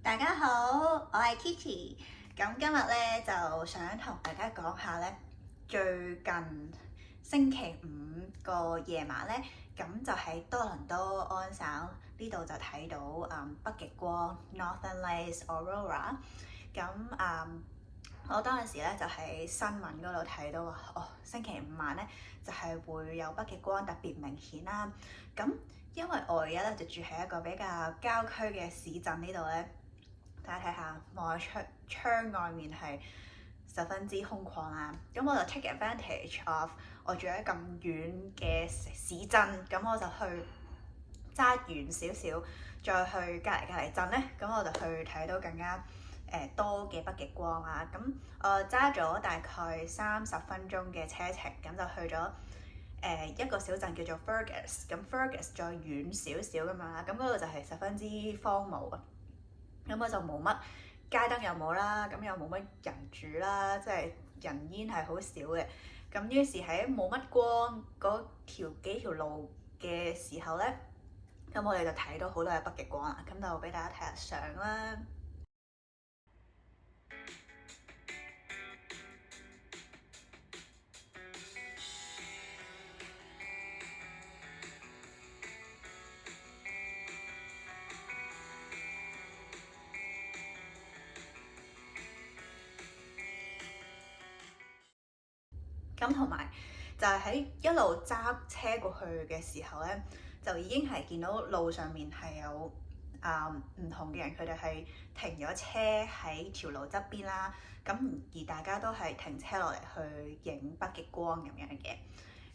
大家好，我係 Kiki。咁今日咧就想同大家講下咧，最近星期五個夜晚咧，咁就喺多倫多安省呢度就睇到北極光 Northern Lights Aurora。咁我當陣時咧就喺新聞嗰度睇到話，星期五晚咧就係會有北極光特別明顯啦。咁因為我而家咧就住喺一個比較郊區嘅市鎮呢度咧。大家睇下，望下窗外面係十分之空曠啦。咁我就 take advantage of 我住喺咁遠嘅市鎮，咁我就去揸遠少少，再去隔離鎮咧，咁我就去睇到更加多嘅北極光啦。咁我揸咗大概30分鐘嘅車程，咁就去咗一個小鎮叫做 Fergus。咁 Fergus 再遠少少咁樣啦，咁嗰度就係十分之荒蕪啊。咁我就冇乜街燈又冇啦，咁又冇乜人住啦，即係人煙係好少嘅。咁於是喺冇乜光嗰幾條路嘅時候咧，咁我哋就睇到好多嘅北極光啦。咁就俾大家睇下相啦。咁同埋就係喺一路揸車過去嘅時候咧，就已經係見到路上面係有唔同嘅人，佢哋係停咗車喺條路側邊啦。咁而大家都係停車落嚟去影北極光咁樣嘅。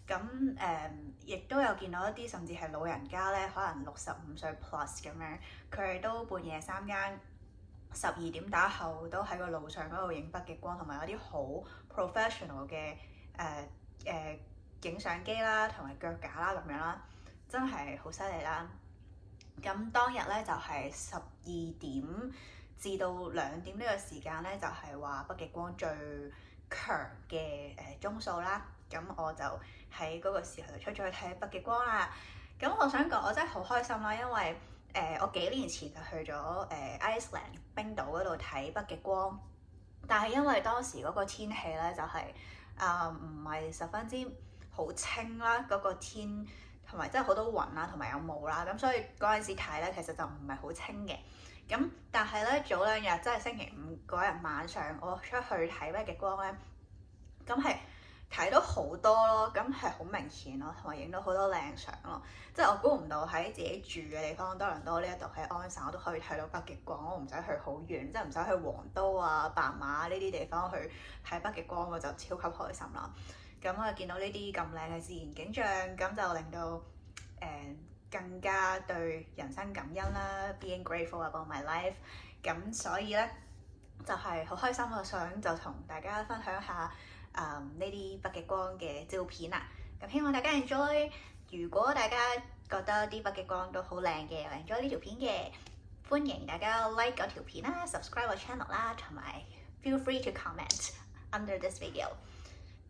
咁亦都有見到一啲甚至係老人家咧，可能65歲 plus 咁樣，佢哋都半夜3更12點打後都喺個路上嗰度影北極光，同埋有啲好 professional 嘅影相機啦，同埋腳架啦咁樣啦，真係好犀利啦！咁當日咧就係12點至到2點呢個時間咧，就係話北極光最強嘅鐘數啦。咁我就喺嗰個時候就出咗去睇北極光啦。咁我想講，我真係好開心啦，因為我幾年前就去咗Iceland 冰島嗰度睇北極光，但係因為當時嗰個天氣咧就係唔係十分之好清啦，嗰個天同埋真係好多雲啦，同埋有霧啦，咁所以嗰陣時睇咧其實就唔係好清嘅。咁但係咧早2日即係星期五嗰日晚上，我出去睇北極光咧，咁係睇到好多咯，咁係好明顯咯，同埋影到好多靚相咯。即係我估唔到喺自己住嘅地方多倫多呢一度喺安省我都可以睇到北極光，我唔使去好遠，即係唔使去黃都啊、白馬呢啲地方去睇北極光，我就超級開心啦。咁我見到呢啲咁靚嘅自然景象，咁就令到更加對人生感恩啦，being grateful about my life。咁所以咧就係好開心，我想就同大家分享下呢啲北極光嘅照片啦。咁希望大家 enjoy。如果大家覺得啲北極光都好靚嘅，又 enjoy 呢條片嘅，歡迎大家 like 嗰條片啦，subscribe 個 channel 啦，同埋 feel free to comment under this video。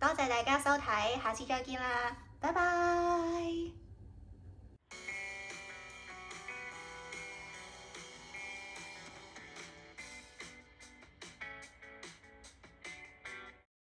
多謝大家收睇，下次再見啦，拜拜。